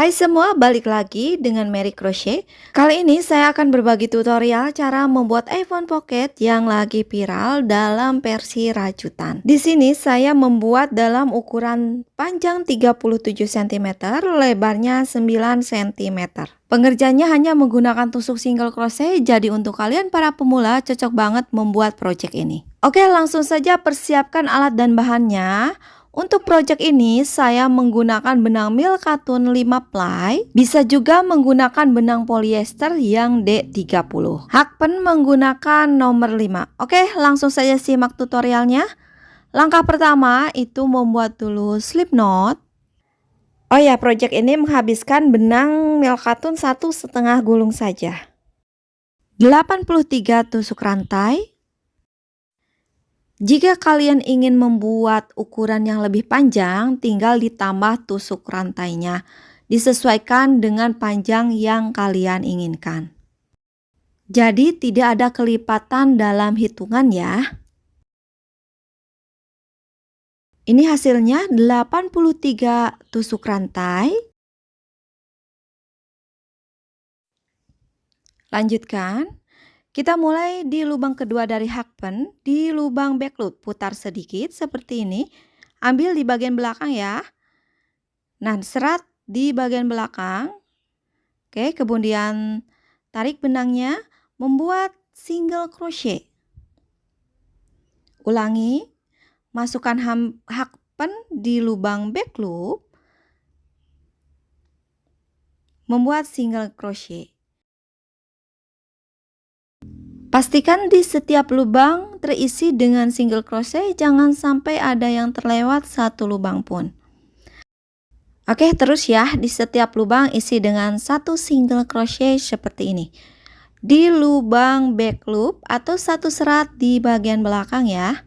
Hai semua, balik lagi dengan Mary Crochet. Kali ini saya akan berbagi tutorial cara membuat iPhone Pocket yang lagi viral dalam versi rajutan. Di sini saya membuat dalam ukuran panjang 37 cm, lebarnya 9 cm. Pengerjaannya hanya menggunakan tusuk single crochet, jadi untuk kalian para pemula cocok banget membuat project ini. Oke, langsung saja persiapkan alat dan bahannya. Untuk project ini saya menggunakan benang milk cotton 5 ply, bisa juga menggunakan benang polyester yang D30. Hakpen menggunakan nomor 5. Oke, langsung saja simak tutorialnya. Langkah pertama itu membuat dulu slip knot. Oh ya, project ini menghabiskan benang milk cotton 1,5 gulung saja. 83 tusuk rantai. Jika kalian ingin membuat ukuran yang lebih panjang, tinggal ditambah tusuk rantainya. Disesuaikan dengan panjang yang kalian inginkan. Jadi tidak ada kelipatan dalam hitungan ya. Ini hasilnya 83 tusuk rantai. Lanjutkan. Kita mulai di lubang kedua dari hakpen, di lubang back loop, putar sedikit seperti ini. Ambil di bagian belakang ya. Nah, serat di bagian belakang. Oke, kemudian tarik benangnya, membuat single crochet. Ulangi, masukkan hakpen di lubang back loop, membuat single crochet. Pastikan di setiap lubang terisi dengan single crochet, jangan sampai ada yang terlewat satu lubang pun. Oke, terus ya, di setiap lubang isi dengan satu single crochet seperti ini. Di lubang back loop atau satu serat di bagian belakang ya.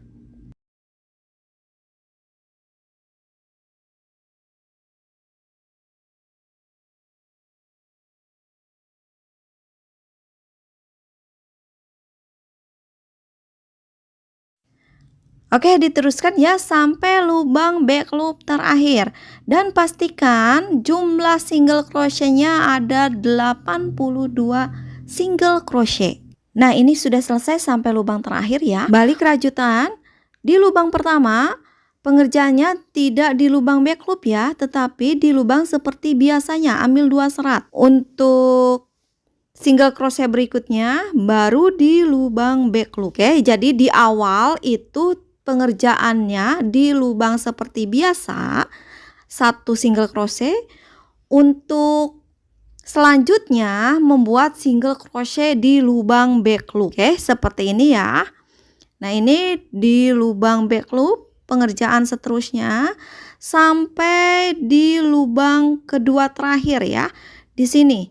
Oke, diteruskan ya sampai lubang back loop terakhir. Dan pastikan jumlah single crochetnya ada 82 single crochet. Nah, ini sudah selesai sampai lubang terakhir ya. Balik rajutan. Di lubang pertama, pengerjaannya tidak di lubang back loop ya, tetapi di lubang seperti biasanya, ambil 2 serat. Untuk single crochet berikutnya baru di lubang back loop. Oke, jadi di awal itu pengerjaannya di lubang seperti biasa, satu single crochet. Untuk selanjutnya membuat single crochet di lubang back loop. Oke, seperti ini ya. Nah, ini di lubang back loop, pengerjaan seterusnya sampai di lubang kedua terakhir ya. Di sini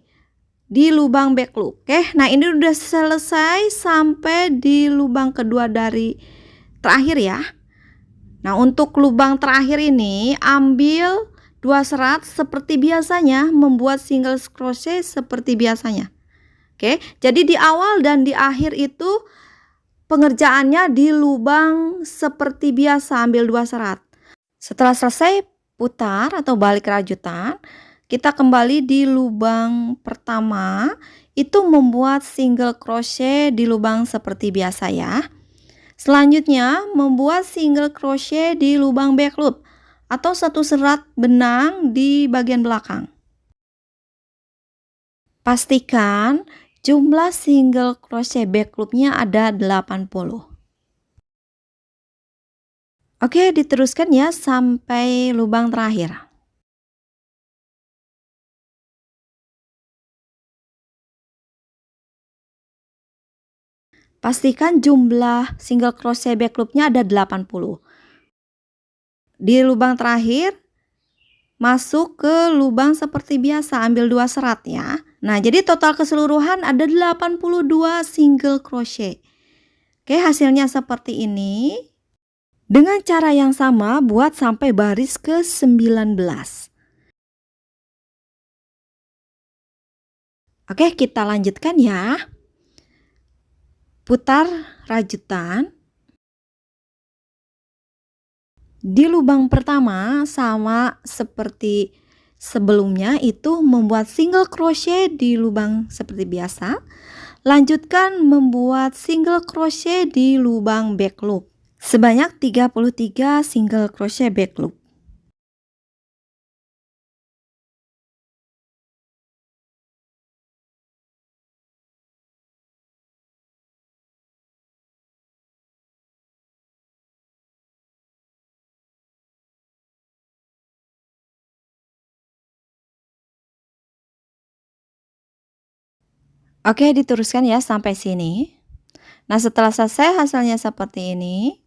di lubang back loop. Oke, nah ini udah selesai sampai di lubang kedua dari terakhir ya. Nah, untuk lubang terakhir ini ambil 2 serat seperti biasanya, membuat single crochet seperti biasanya. Oke, jadi di awal dan di akhir itu pengerjaannya di lubang seperti biasa, ambil 2 serat. Setelah selesai putar atau balik rajutan, kita kembali di lubang pertama, itu membuat single crochet di lubang seperti biasa ya. Selanjutnya membuat single crochet di lubang back loop atau satu serat benang di bagian belakang. Pastikan jumlah single crochet back loopnya ada 80. Oke, diteruskan ya sampai lubang terakhir. Pastikan jumlah single crochet back loopnya ada 80. Di lubang terakhir, masuk ke lubang seperti biasa, ambil 2 serat ya. Nah, jadi total keseluruhan ada 82 single crochet. Oke, hasilnya seperti ini. Dengan cara yang sama, buat sampai baris ke 19. Oke, kita lanjutkan ya. Putar rajutan. Di lubang pertama sama seperti Sebelumnya itu membuat single crochet di lubang seperti biasa. Lanjutkan membuat single crochet di lubang back loop sebanyak 33 single crochet back loop. Oke, diteruskan ya sampai sini. Nah, setelah selesai hasilnya seperti ini.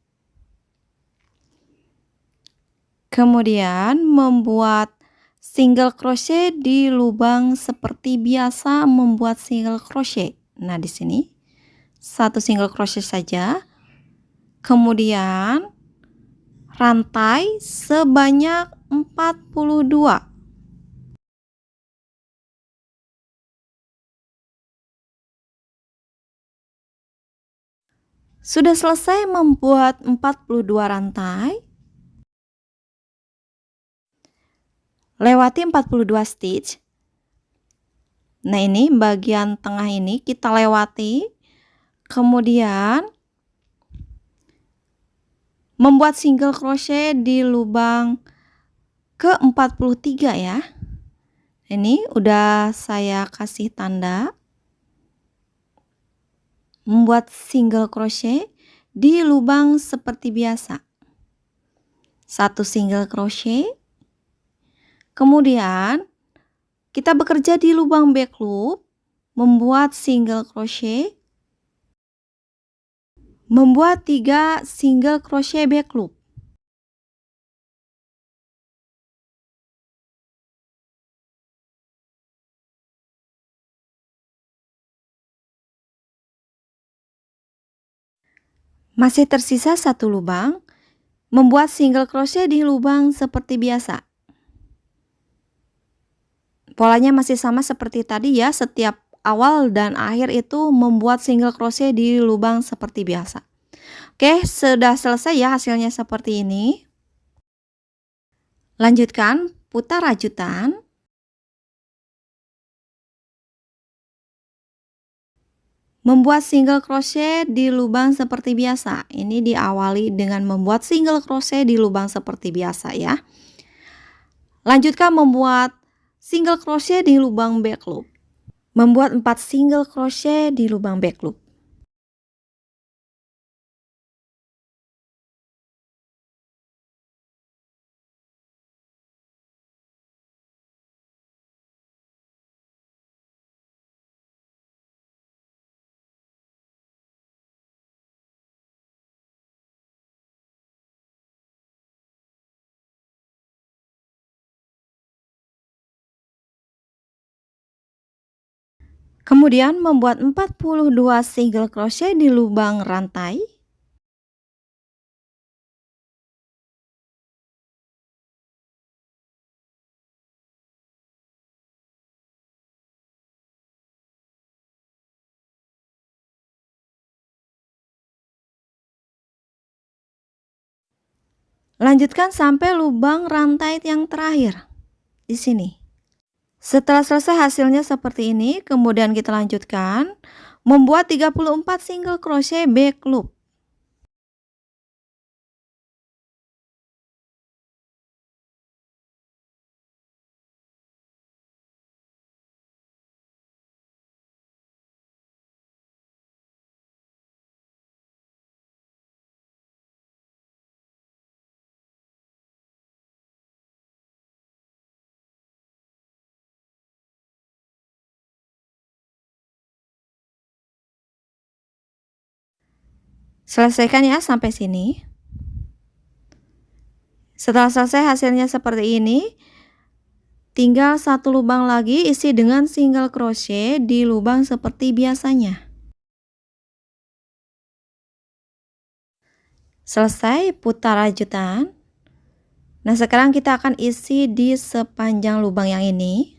Kemudian membuat single crochet di lubang seperti biasa membuat single crochet. Nah, di sini satu single crochet saja. Kemudian rantai sebanyak 42. Sudah selesai membuat 42 rantai. Lewati 42 stitch. Nah, ini bagian tengah ini kita lewati. Kemudian membuat single crochet di lubang ke-43 ya. Ini udah saya kasih tanda. Membuat single crochet di lubang seperti biasa. Satu single crochet. Kemudian kita bekerja di lubang back loop, membuat single crochet. Membuat 3 single crochet back loop. Masih tersisa satu lubang, membuat single crochet di lubang seperti biasa. Polanya masih sama seperti tadi ya, setiap awal dan akhir itu membuat single crochet di lubang seperti biasa. Oke, sudah selesai ya hasilnya seperti ini. Lanjutkan, putar rajutan. Membuat single crochet di lubang seperti biasa. Ini diawali dengan membuat single crochet di lubang seperti biasa ya. Lanjutkan membuat single crochet di lubang back loop. Membuat 4 single crochet di lubang back loop. Kemudian membuat 42 single crochet di lubang rantai. Lanjutkan sampai lubang rantai yang terakhir di sini. Setelah selesai hasilnya seperti ini, kemudian kita lanjutkan membuat 34 single crochet back loop. Selesaikan ya sampai sini. Setelah selesai hasilnya seperti ini, tinggal satu lubang lagi isi dengan single crochet di lubang seperti biasanya. Selesai, putar rajutan. Nah, sekarang kita akan isi di sepanjang lubang yang ini.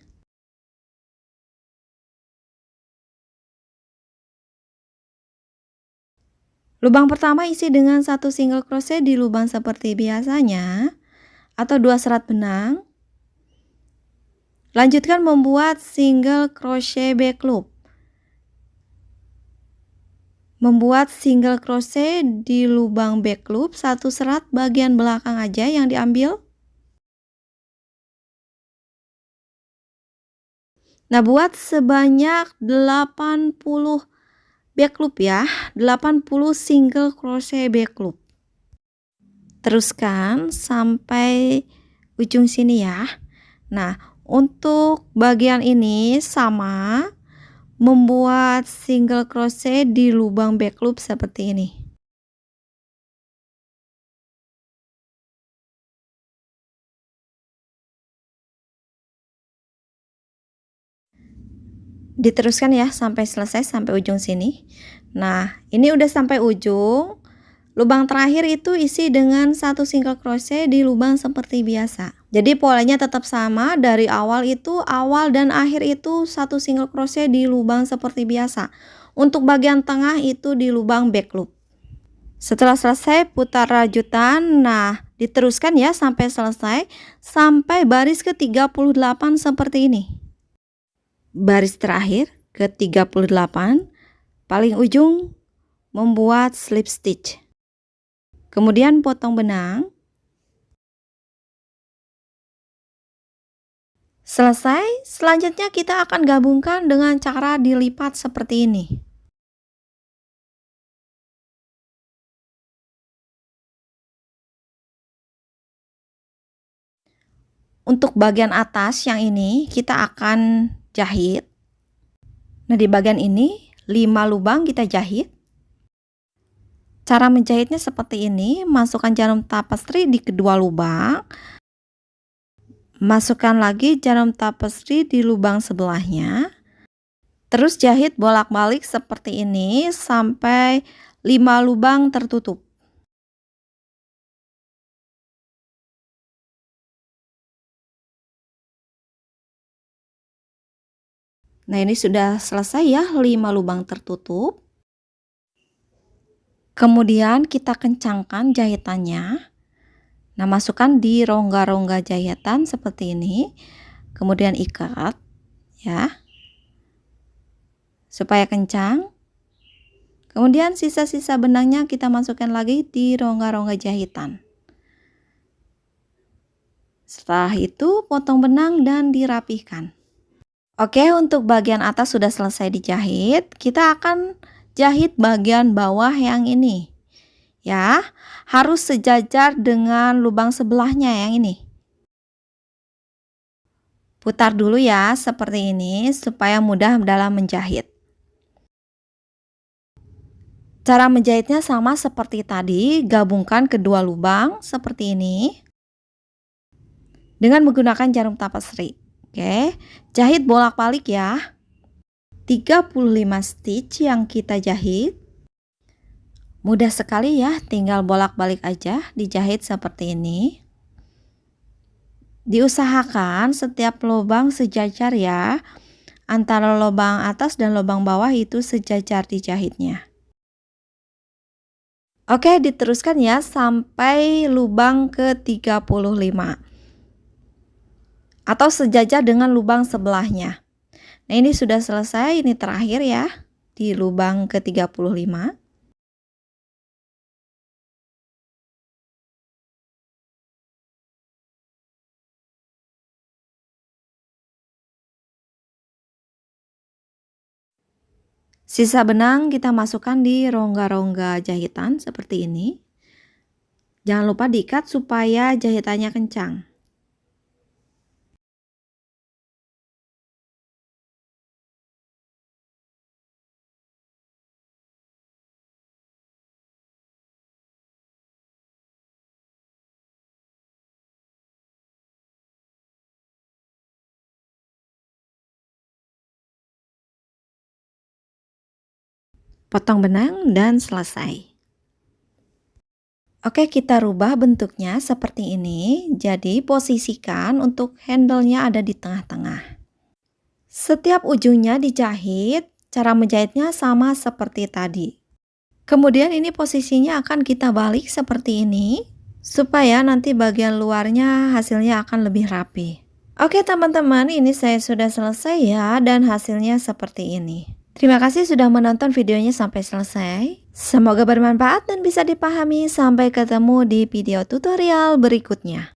Lubang pertama isi dengan satu single crochet di lubang seperti biasanya atau 2 serat benang. Lanjutkan membuat single crochet back loop. Membuat single crochet di lubang back loop, satu serat bagian belakang aja yang diambil. Nah, buat sebanyak 80 back loop ya, 80 single crochet back loop. Teruskan sampai ujung sini ya. Nah, untuk bagian ini sama, membuat single crochet di lubang back loop seperti ini. Diteruskan ya sampai selesai, sampai ujung sini. Nah, ini udah sampai ujung. Lubang terakhir itu isi dengan satu single crochet di lubang seperti biasa. Jadi polanya tetap sama, dari awal itu, awal dan akhir itu satu single crochet di lubang seperti biasa. Untuk bagian tengah itu di lubang back loop. Setelah selesai putar rajutan, nah diteruskan ya sampai selesai, sampai baris ke 38 seperti ini. Baris terakhir ke 38, paling ujung membuat slip stitch. Kemudian potong benang. Selesai, selanjutnya kita akan gabungkan dengan cara dilipat seperti ini. Untuk bagian atas yang ini kita akan jahit. Nah, di bagian ini 5 lubang kita jahit. Cara menjahitnya seperti ini, masukkan jarum tapestry di kedua lubang. Masukkan lagi jarum tapestry di lubang sebelahnya. Terus jahit bolak-balik seperti ini sampai 5 lubang tertutup. Nah, ini sudah selesai ya, 5 lubang tertutup. Kemudian kita kencangkan jahitannya. Nah, masukkan di rongga-rongga jahitan seperti ini. Kemudian ikat ya. Supaya kencang. Kemudian sisa-sisa benangnya kita masukkan lagi di rongga-rongga jahitan. Setelah itu potong benang dan dirapihkan. Oke, untuk bagian atas sudah selesai dijahit. Kita akan jahit bagian bawah yang ini. Ya, harus sejajar dengan lubang sebelahnya yang ini. Putar dulu ya seperti ini supaya mudah dalam menjahit. Cara menjahitnya sama seperti tadi, gabungkan kedua lubang seperti ini dengan menggunakan jarum tapestry. Oke, jahit bolak-balik ya. 35 stitch yang kita jahit. Mudah sekali ya, tinggal bolak-balik aja dijahit seperti ini. Diusahakan setiap lubang sejajar ya. Antara lubang atas dan lubang bawah itu sejajar dijahitnya. Oke, diteruskan ya sampai lubang ke 35. Atau sejajar dengan lubang sebelahnya. Nah, ini sudah selesai, ini terakhir ya di lubang ke 35. Sisa benang kita masukkan di rongga-rongga jahitan seperti ini. Jangan lupa diikat supaya jahitannya kencang. Potong benang dan selesai. Oke, kita rubah bentuknya seperti ini. Jadi posisikan untuk handle-nya ada di tengah-tengah. Setiap ujungnya dijahit, cara menjahitnya sama seperti tadi. Kemudian ini posisinya akan kita balik seperti ini, supaya nanti bagian luarnya hasilnya akan lebih rapi. Oke teman-teman, ini saya sudah selesai ya dan hasilnya seperti ini. Terima kasih sudah menonton videonya sampai selesai. Semoga bermanfaat dan bisa dipahami. Sampai ketemu di video tutorial berikutnya.